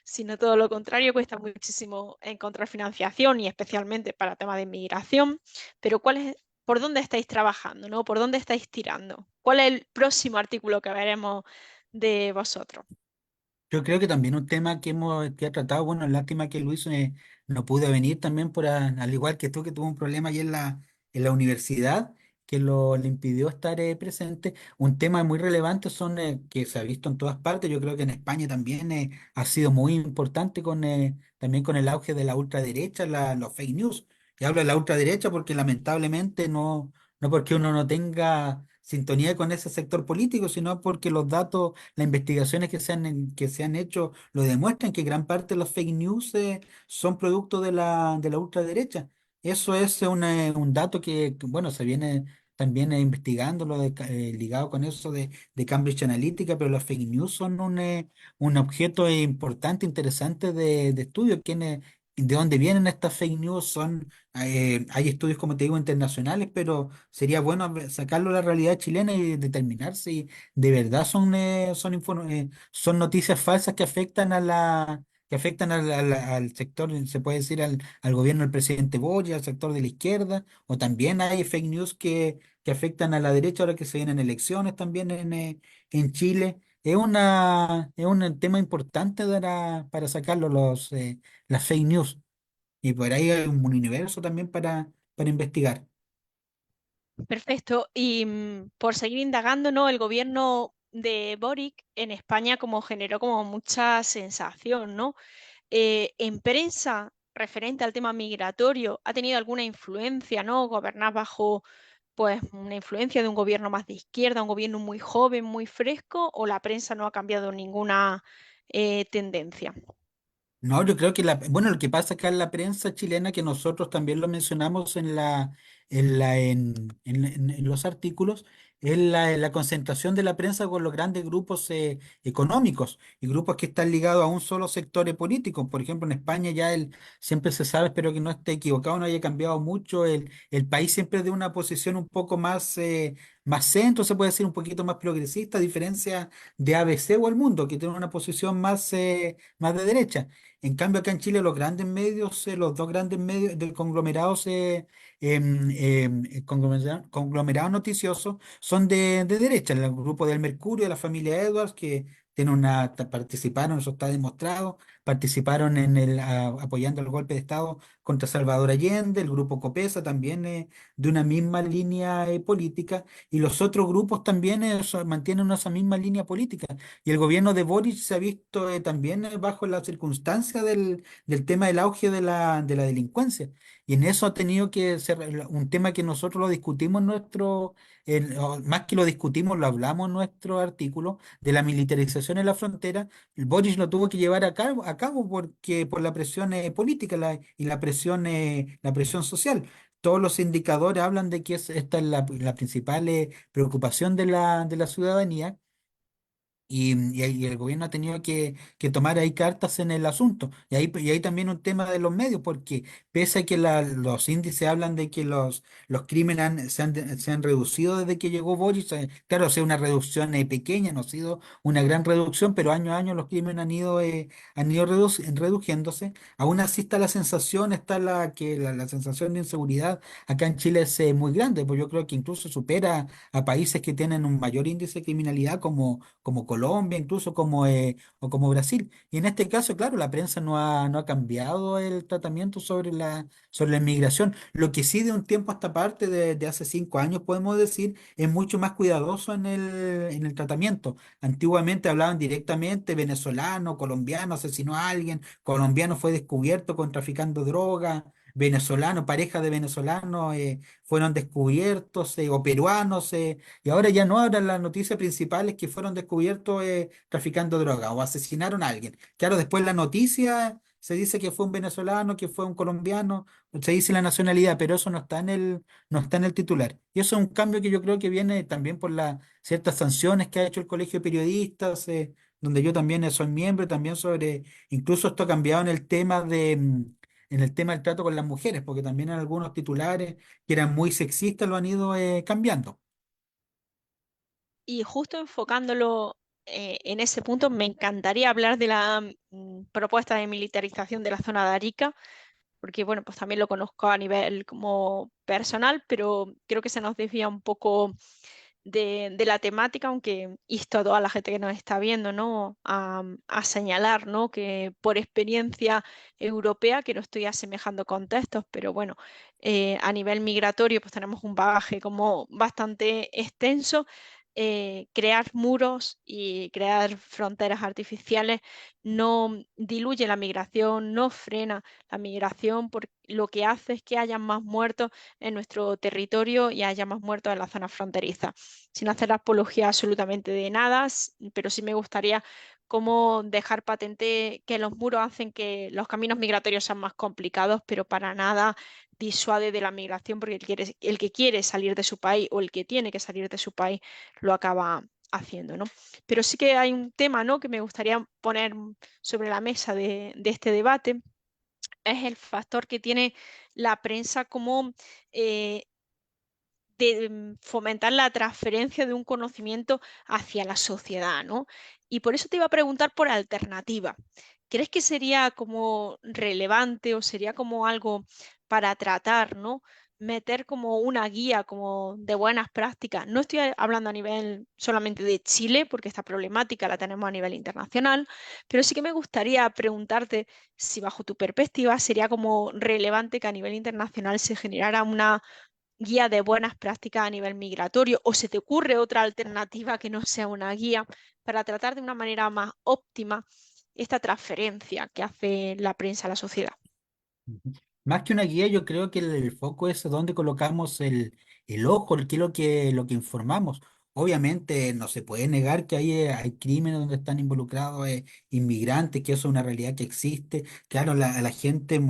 [SPEAKER 3] sino todo lo contrario, cuesta muchísimo encontrar financiación y especialmente para temas de inmigración. Pero por dónde estáis trabajando, ¿no? ¿Por dónde estáis tirando? ¿Cuál es el próximo artículo que veremos de vosotros?
[SPEAKER 2] Yo creo que también un tema que ha tratado, bueno, lástima que Luis no pudo venir también al igual que tú, que tuvo un problema ahí en la universidad, que le impidió estar presente. Un tema muy relevante son que se ha visto en todas partes. Yo creo que en España también ha sido muy importante también con el auge de la ultraderecha, los fake news. Y hablo de la ultraderecha porque lamentablemente no porque uno no tenga sintonía con ese sector político, sino porque los datos, las investigaciones que se han hecho lo demuestran, que gran parte de los fake news son producto de de la ultraderecha. Eso es un dato bueno, se viene también investigando ligado con eso de Cambridge Analytica, pero los fake news son un objeto importante, interesante de estudio. ¿De dónde vienen estas fake news? Hay estudios, como te digo, internacionales, pero sería bueno sacarlo a la realidad chilena y determinar si de verdad son noticias falsas que afectan que afectan al sector, se puede decir, al gobierno del presidente Boric, al sector de la izquierda, o también hay fake news que afectan a la derecha ahora que se vienen elecciones también en Chile. Es un tema importante para sacarlo, las fake news. Y por ahí hay un universo también para investigar.
[SPEAKER 3] Perfecto. Y por seguir indagando, ¿no? El gobierno de Boric en España como generó como mucha sensación, ¿no? En prensa referente al tema migratorio, ¿ha tenido alguna influencia, ¿no? Gobernar bajo, pues, una influencia de un gobierno más de izquierda, un gobierno muy joven, muy fresco, o la prensa no ha cambiado ninguna tendencia?
[SPEAKER 2] No, yo creo que bueno, lo que pasa acá en la prensa chilena, que nosotros también lo mencionamos en los artículos, es la concentración de la prensa con los grandes grupos económicos y grupos que están ligados a un solo sector político. Por ejemplo, en España siempre se sabe, espero que no esté equivocado, no haya cambiado mucho, el país siempre de una posición un poco más centro, se puede decir un poquito más progresista, a diferencia de ABC o El Mundo, que tiene una posición más de derecha. En cambio, acá en Chile los grandes medios, los dos grandes medios del conglomerados, conglomerados noticiosos son de derecha. El grupo del Mercurio, de la familia Edwards, que participaron, eso está demostrado, participaron apoyando el golpe de Estado contra Salvador Allende, el grupo Copesa también de una misma línea política, y los otros grupos también mantienen esa misma línea política. Y el gobierno de Boric se ha visto también bajo la circunstancia del tema del auge de la delincuencia. Y en eso ha tenido que ser un tema que nosotros lo discutimos o más que lo discutimos, lo hablamos en nuestro artículo de la militarización en la frontera. El Boric lo tuvo que llevar a cabo porque por la presión política y la presión social. Todos los indicadores hablan de que esta es la principal preocupación de la ciudadanía y el gobierno ha tenido que tomar ahí cartas en el asunto. Y ahí también un tema de los medios, porque pese a que los índices hablan de que los crímenes se han reducido desde que llegó Boris, claro, o sea, una reducción pequeña, no ha sido una gran reducción, pero año a año los crímenes han ido reduciéndose. Aún así está la sensación, la sensación de inseguridad acá en Chile es muy grande, pues yo creo que incluso supera a países que tienen un mayor índice de criminalidad como Colombia, incluso o como Brasil. Y en este caso, claro, la prensa no ha cambiado el tratamiento sobre la inmigración. Lo que sí de un tiempo a esta parte, de hace 5 años, podemos decir, es mucho más cuidadoso en el tratamiento. Antiguamente hablaban directamente venezolano, colombiano, asesinó a alguien, colombiano fue descubierto con traficando droga. Venezolano, pareja de venezolanos fueron descubiertos, o peruanos, y ahora ya no, ahora las noticias principales que fueron descubiertos traficando droga o asesinaron a alguien. Claro, después la noticia se dice que fue un venezolano, que fue un colombiano, se dice la nacionalidad, pero eso no está en el titular. Y eso es un cambio que yo creo que viene también por las ciertas sanciones que ha hecho el Colegio de Periodistas, donde yo también soy miembro, también sobre, incluso esto ha cambiado en el tema en el tema del trato con las mujeres, porque también en algunos titulares que eran muy sexistas lo han ido cambiando.
[SPEAKER 3] Y justo enfocándolo en ese punto, me encantaría hablar de la propuesta de militarización de la zona de Arica, porque bueno, pues también lo conozco a nivel como personal, pero creo que se nos desvía un poco de la temática, aunque insto a toda la gente que nos está viendo, ¿no? A señalar, ¿no? Que por experiencia europea, que no estoy asemejando contextos, pero bueno, a nivel migratorio, pues tenemos un bagaje como bastante extenso. Crear muros y crear fronteras artificiales no diluye la migración, no frena la migración, porque lo que hace es que haya más muertos en nuestro territorio y haya más muertos en la zona fronteriza. Sin hacer apología absolutamente de nada, pero sí me gustaría cómo dejar patente que los muros hacen que los caminos migratorios sean más complicados, pero para nada disuade de la migración, porque el que quiere salir de su país o el que tiene que salir de su país lo acaba haciendo, ¿no? Pero sí que hay un tema, ¿no? que me gustaría poner sobre la mesa de este debate, es el factor que tiene la prensa como eh, de fomentar la transferencia de un conocimiento hacia la sociedad, ¿no? Y por eso te iba a preguntar por alternativa. ¿Crees que sería como relevante o sería como algo para tratar, ¿no? Meter como una guía como de buenas prácticas. No estoy hablando a nivel solamente de Chile, porque esta problemática la tenemos a nivel internacional, pero sí que me gustaría preguntarte si bajo tu perspectiva sería como relevante que a nivel internacional se generara una guía de buenas prácticas a nivel migratorio, o se te ocurre otra alternativa que no sea una guía para tratar de una manera más óptima esta transferencia que hace la prensa a la sociedad.
[SPEAKER 2] Ujú. Más que una guía, yo creo que el foco es dónde colocamos el ojo, qué es lo que informamos. Obviamente no se puede negar que hay crímenes donde están involucrados inmigrantes, que eso es una realidad que existe. Claro, a la gente,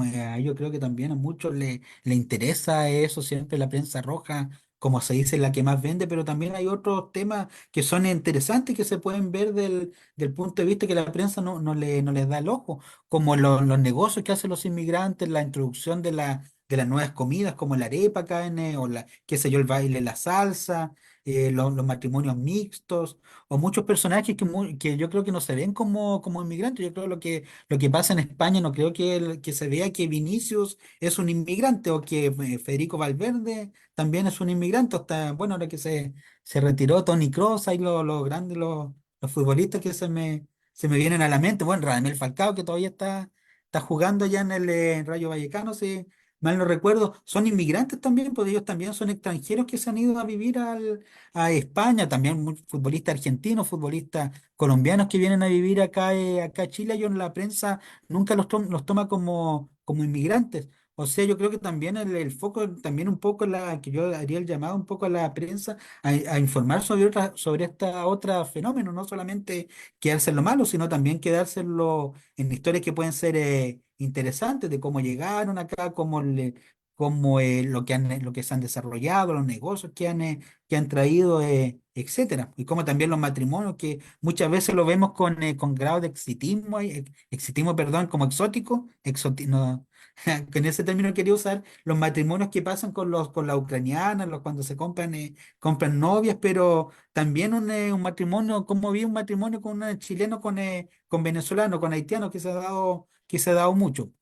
[SPEAKER 2] yo creo que también a muchos le interesa eso, siempre la prensa roja, como se dice, la que más vende, pero también hay otros temas que son interesantes que se pueden ver del punto de vista que la prensa no les da el ojo como los negocios que hacen los inmigrantes, la introducción de las nuevas comidas como la arepa acá o qué sé yo, el baile, la salsa, los matrimonios mixtos, o muchos personajes que yo creo que no se ven como inmigrantes. Yo creo lo que pasa en España, no creo que se vea que Vinicius es un inmigrante o que Federico Valverde también es un inmigrante. Hasta, bueno, ahora que se retiró Toni Kroos, ahí los grandes, los futbolistas que se me vienen a la mente. Bueno, Radamel Falcao, que todavía está jugando ya en el Rayo Vallecano, si mal no recuerdo. Son inmigrantes también, porque ellos también son extranjeros que se han ido a vivir a España. También futbolistas argentinos, futbolistas colombianos que vienen a vivir acá a Chile. Yo en la prensa nunca los toma como inmigrantes. O sea, yo creo que también el foco, también un poco que yo haría el llamado un poco a la prensa a informar sobre esta otra fenómeno, no solamente quedarse en lo malo, sino también quedarse en historias que pueden ser interesantes de cómo llegaron acá, lo que se han desarrollado, los negocios que han traído, etcétera. Y como también los matrimonios, que muchas veces lo vemos con grado de exitismo, exitismo, perdón, como exótico, no, con ese término quería usar, los matrimonios que pasan con las ucranianas, cuando se compran novias, pero también un matrimonio, como vi un matrimonio con un chileno, con venezolano, con haitiano, que se ha dado mucho.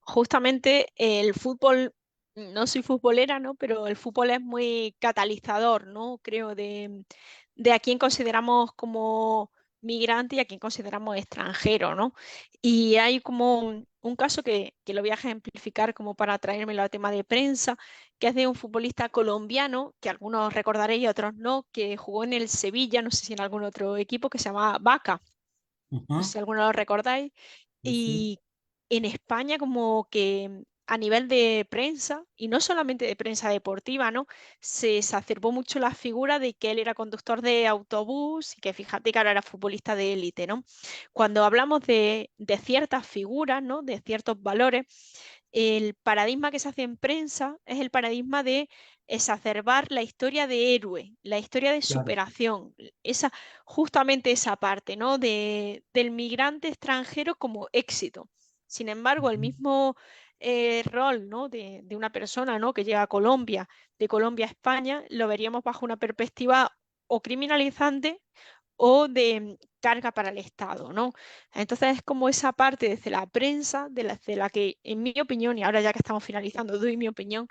[SPEAKER 3] Justamente el fútbol, no soy futbolera, ¿no? Pero el fútbol es muy catalizador, ¿no? Creo de a quién consideramos como migrante y a quién consideramos extranjero, ¿no? Y hay como un caso que lo voy a ejemplificar como para traérmelo al tema de prensa, que es de un futbolista colombiano, que algunos recordaréis y otros no, que jugó en el Sevilla, no sé si en algún otro equipo, que se llama Vaca, no sé
[SPEAKER 2] Ajá,
[SPEAKER 3] si alguno lo recordáis,
[SPEAKER 2] sí, sí.
[SPEAKER 3] y en España como que a nivel de prensa, y no solamente de prensa deportiva, ¿no? Se exacerbó mucho la figura de que él era conductor de autobús y que fíjate que ahora era futbolista de élite, ¿no? Cuando hablamos de ciertas figuras, ¿no? De ciertos valores, el paradigma que se hace en prensa es el paradigma de exacerbar la historia de héroe, la historia de
[SPEAKER 2] Claro.
[SPEAKER 3] superación, justamente esa parte, ¿no? Del migrante extranjero como éxito. Sin embargo, el
[SPEAKER 2] Ujú.
[SPEAKER 3] mismo rol, ¿no? de una persona, ¿no? que llega a Colombia, de Colombia a España, lo veríamos bajo una perspectiva o criminalizante o de carga para el Estado, ¿no? Entonces es como esa parte desde la prensa, de la que, en mi opinión, y ahora ya que estamos finalizando, doy mi opinión,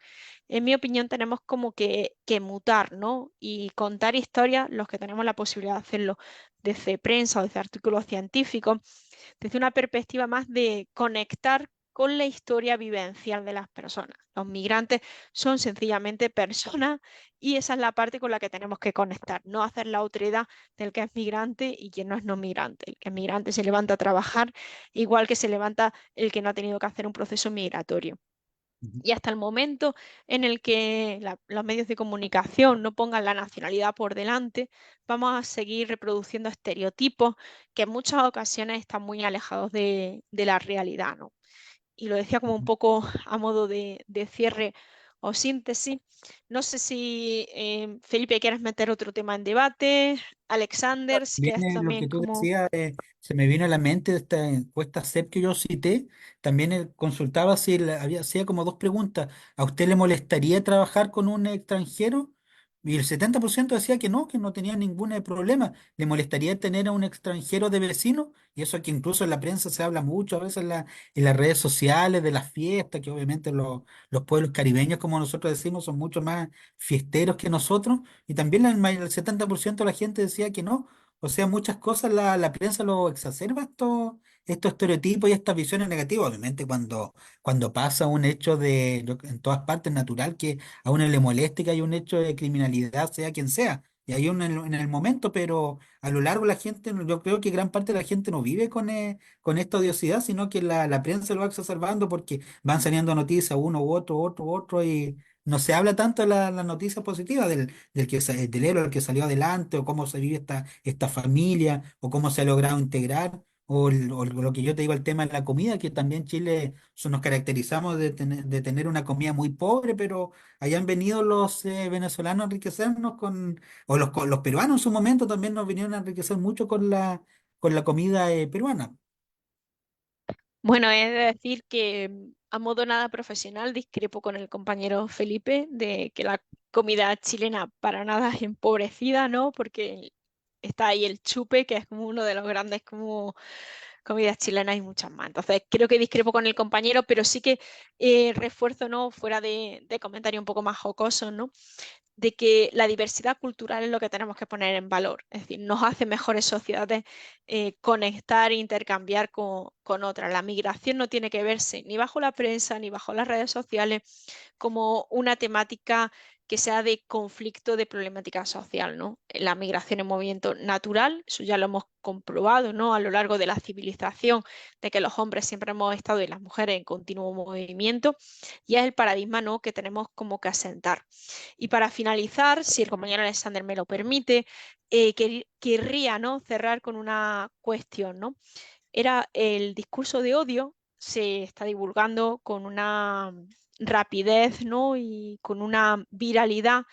[SPEAKER 3] en mi opinión tenemos como que mutar, ¿no? Y contar historias, los que tenemos la posibilidad de hacerlo desde prensa o desde artículos científicos, desde una perspectiva más de conectar con la historia vivencial de las personas. Los migrantes son sencillamente personas y esa es la parte con la que tenemos que conectar, no hacer la otredad del que es migrante y quien no es no migrante. El que es migrante se levanta a trabajar igual que se levanta el que no ha tenido que hacer un proceso migratorio.
[SPEAKER 2] Ujú.
[SPEAKER 3] Y hasta el momento en el que los medios de comunicación no pongan la nacionalidad por delante, vamos a seguir reproduciendo estereotipos que en muchas ocasiones están muy alejados de la realidad, ¿no? Y lo decía como un
[SPEAKER 2] Ujú.
[SPEAKER 3] poco a modo de cierre o síntesis. No sé si Felipe quieres meter otro tema en debate, Alexander, si quieres
[SPEAKER 2] Viene lo
[SPEAKER 3] también
[SPEAKER 2] que tú
[SPEAKER 3] como...
[SPEAKER 2] decías, se me vino a la mente de esta encuesta CEP que yo cité. También consultaba si hacía como dos preguntas. ¿A usted le molestaría trabajar con un extranjero? Y el 70% decía que no tenía ningún problema. ¿Le molestaría tener a un extranjero de vecino? Y eso que incluso en la prensa se habla mucho, a veces en las redes sociales, de las fiestas, que obviamente los pueblos caribeños, como nosotros decimos, son mucho más fiesteros que nosotros. Y también el 70% de la gente decía que no. O sea, muchas cosas la prensa lo exacerba, estos estereotipos y estas visiones negativas. Obviamente, cuando pasa un hecho en todas partes natural que a uno le moleste que haya un hecho de criminalidad, sea quien sea. Y hay uno en el momento, pero a lo largo la gente, yo creo que gran parte de la gente no vive con esta odiosidad, sino que la prensa lo va exacerbando porque van saliendo noticias uno u otro, otro, otro, y no se habla tanto de la noticia positiva del héroe, el que salió adelante, o cómo se vive esta familia, o cómo se ha logrado integrar, o lo que yo te digo, el tema de la comida, que también Chile nos caracterizamos de tener una comida muy pobre, pero hayan venido los venezolanos a enriquecernos los peruanos en su momento también nos vinieron a enriquecer mucho con la comida peruana.
[SPEAKER 3] Bueno, es decir que a modo nada profesional discrepo con el compañero Felipe de que la comida chilena para nada es empobrecida, ¿no? Porque está ahí el chupe, que es como uno de los grandes como comidas chilenas y muchas más. Entonces, creo que discrepo con el compañero, pero sí que refuerzo, ¿no? Fuera de comentarios un poco más jocosos, ¿no? De que la diversidad cultural es lo que tenemos que poner en valor. Es decir, nos hace mejores sociedades conectar e intercambiar con otras. La migración no tiene que verse ni bajo la prensa ni bajo las redes sociales como una temática que sea de conflicto, de problemática social, ¿no? La migración es un movimiento natural, eso ya lo hemos comprobado, ¿no? A lo largo de la civilización, de que los hombres siempre hemos estado y las mujeres en continuo movimiento, y es el paradigma, ¿no? que tenemos como que asentar. Y para finalizar, si el compañero Alexander me lo permite, querría, ¿no? cerrar con una cuestión, ¿no? Era el discurso de odio se está divulgando con una rapidez, ¿no? y con una viralidad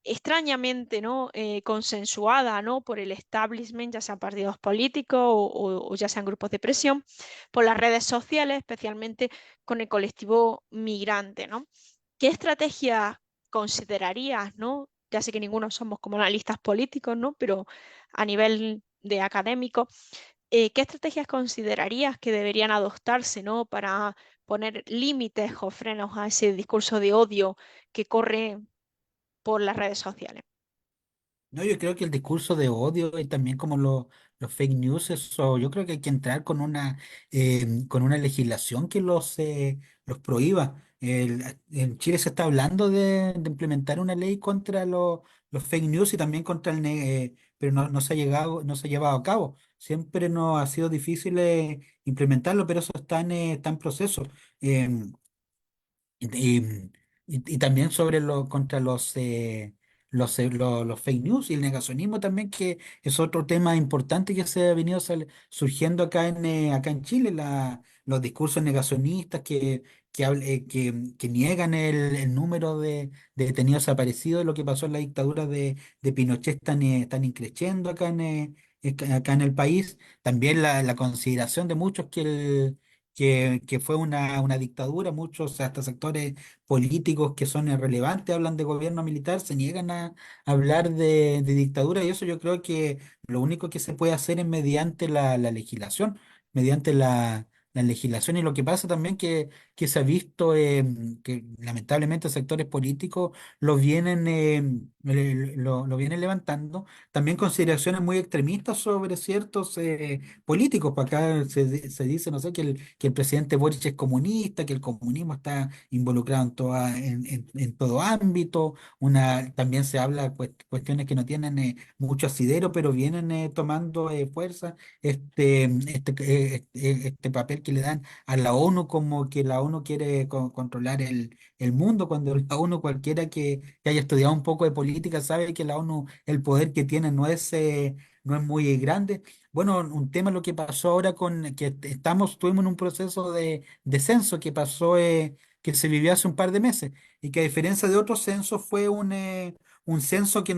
[SPEAKER 3] extrañamente, ¿no? consensuada, ¿no? por el establishment, ya sean partidos políticos o ya sean grupos de presión, por las redes sociales, especialmente con el colectivo migrante, ¿no? ¿Qué estrategia considerarías, ¿no? Ya sé que ninguno somos como analistas políticos, ¿no? Pero a nivel de académico, ¿qué estrategias considerarías que deberían adoptarse, ¿no? para poner límites o frenos a ese discurso de odio que corre por las redes sociales?
[SPEAKER 2] No, yo creo que el discurso de odio y también como los fake news, eso, yo creo que hay que entrar con una legislación que los prohíba. En Chile se está hablando de implementar una ley contra los fake news y también contra pero no se ha llevado a cabo. Siempre nos ha sido difícil implementarlo, pero eso está en proceso. Y, y también sobre contra los fake news y el negacionismo también, que es otro tema importante que se ha venido surgiendo acá en Chile, los discursos negacionistas que niegan el número de detenidos desaparecidos, lo que pasó en la dictadura de Pinochet están increciendo acá en el país. También la consideración de muchos que fue una dictadura. Muchos, hasta sectores políticos que son irrelevantes, hablan de gobierno militar, se niegan a hablar de dictadura, y eso yo creo que lo único que se puede hacer es mediante la legislación, mediante la legislación. Y lo que pasa también que se ha visto, que lamentablemente sectores políticos lo vienen levantando, también consideraciones muy extremistas sobre ciertos políticos. Para acá se dice, no sé, que el presidente Boric es comunista, que el comunismo está involucrado en todo ámbito. También se habla de cuestiones que no tienen mucho asidero, pero vienen tomando fuerza este papel que le dan a la ONU, como que la ONU quiere controlar el mundo, cuando la ONU, cualquiera que haya estudiado un poco de política, sabe que la ONU, el poder que tiene no es muy grande. Bueno, un tema lo que pasó ahora tuvimos en un proceso de censo que se vivió hace un par de meses, y que a diferencia de otros censos fue un censo que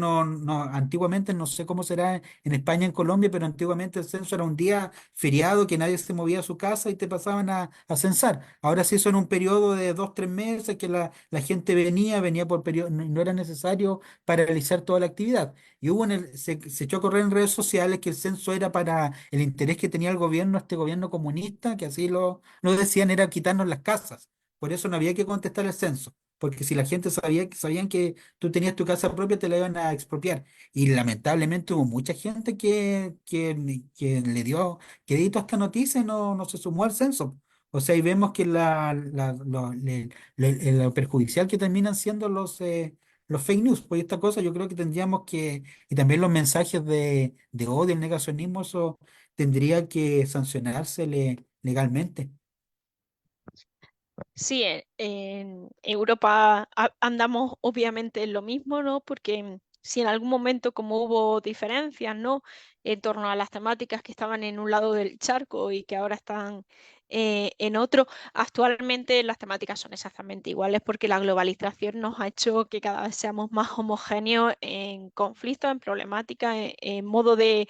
[SPEAKER 2] antiguamente, no sé cómo será en España, en Colombia, pero antiguamente el censo era un día feriado que nadie se movía a su casa y te pasaban a censar. Ahora sí son un periodo de 2, 3 meses que la gente venía por periodo, no era necesario paralizar toda la actividad. Y se echó a correr en redes sociales que el censo era para el interés que tenía el gobierno, este gobierno comunista, que así lo decían, era quitarnos las casas. Por eso no había que contestar el censo, porque si la gente sabían que tú tenías tu casa propia, te la iban a expropiar. Y lamentablemente hubo mucha gente que le dio crédito a esta noticia y no se sumó al censo. O sea, y vemos que lo perjudicial que terminan siendo los fake news. Pues esta cosa yo creo que y también los mensajes de odio, el negacionismo, eso tendría que sancionarse legalmente.
[SPEAKER 3] Sí, en Europa andamos obviamente en lo mismo, ¿no? Porque si en algún momento como hubo diferencias, ¿no? En torno a las temáticas que estaban en un lado del charco y que ahora están en otro, actualmente las temáticas son exactamente iguales porque la globalización nos ha hecho que cada vez seamos más homogéneos en conflictos, en problemáticas, en modo de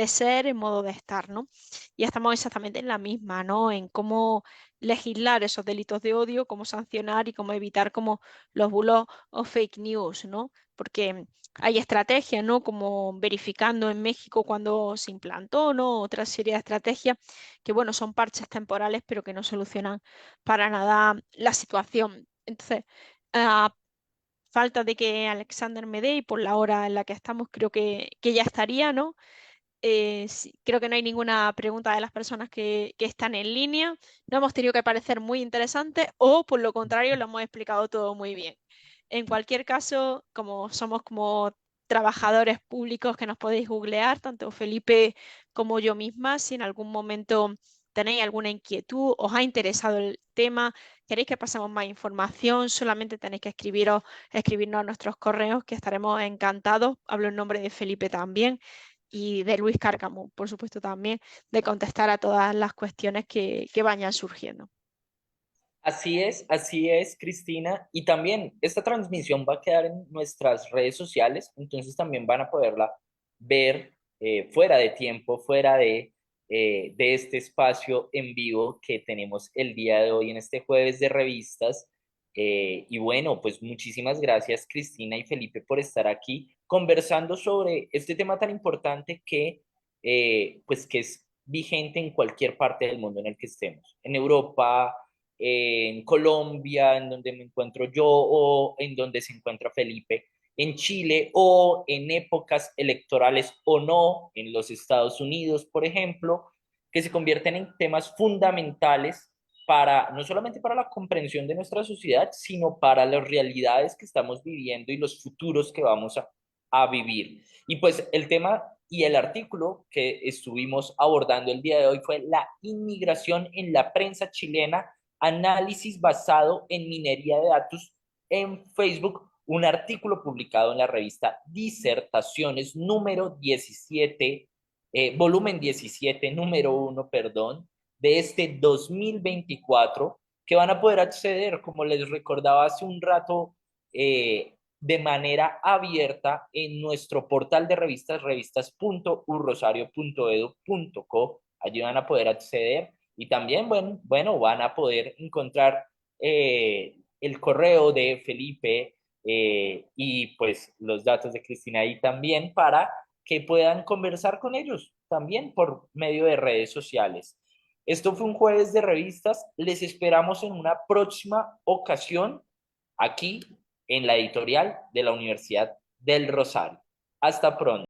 [SPEAKER 3] ser, en modo de estar, ¿no? Y estamos exactamente en la misma, ¿no? En cómo legislar esos delitos de odio, cómo sancionar y cómo evitar como los bulos o fake news, ¿no? Porque hay estrategias, ¿no? Como verificando en México cuando se implantó, ¿no? Otra serie de estrategias que, bueno, son parches temporales, pero que no solucionan para nada la situación. Entonces, a falta de que Alexander me dé y por la hora en la que estamos, creo que ya estaría, ¿no? Sí, creo que no hay ninguna pregunta de las personas que están en línea. No hemos tenido que parecer muy interesantes o, por lo contrario, lo hemos explicado todo muy bien. En cualquier caso, como somos como trabajadores públicos que nos podéis googlear, tanto Felipe como yo misma, si en algún momento tenéis alguna inquietud, os ha interesado el tema, queréis que pasemos más información, solamente tenéis que escribirnos a nuestros correos, que estaremos encantados. Hablo en nombre de Felipe también y de Luis Cárcamo, por supuesto, también, de contestar a todas las cuestiones que vayan surgiendo.
[SPEAKER 1] Así es, Cristina. Y también esta transmisión va a quedar en nuestras redes sociales, entonces también van a poderla ver fuera de tiempo, fuera de este espacio en vivo que tenemos el día de hoy en este jueves de revistas. Y bueno, pues muchísimas gracias, Cristina y Felipe, por estar aquí conversando sobre este tema tan importante pues que es vigente en cualquier parte del mundo en el que estemos, en Europa, en Colombia, en donde me encuentro yo, o en donde se encuentra Felipe, en Chile, o en épocas electorales o no, en los Estados Unidos, por ejemplo, que se convierten en temas fundamentales para, no solamente para la comprensión de nuestra sociedad, sino para las realidades que estamos viviendo y los futuros que vamos a vivir. Y pues el tema y el artículo que estuvimos abordando el día de hoy fue la inmigración en la prensa chilena análisis basado en minería de datos en Facebook, un artículo publicado en la revista Disertaciones número 17, volumen 17, número 1, perdón, de este 2024, que van a poder acceder, como les recordaba hace un rato, de manera abierta en nuestro portal de revistas, revistas.urrosario.edu.co. Allí van a poder acceder y también, bueno, van a poder encontrar el correo de Felipe y pues los datos de Cristina ahí también para que puedan conversar con ellos también por medio de redes sociales. Esto fue un jueves de revistas. Les esperamos en una próxima ocasión aquí en la editorial de la Universidad del Rosario. Hasta pronto.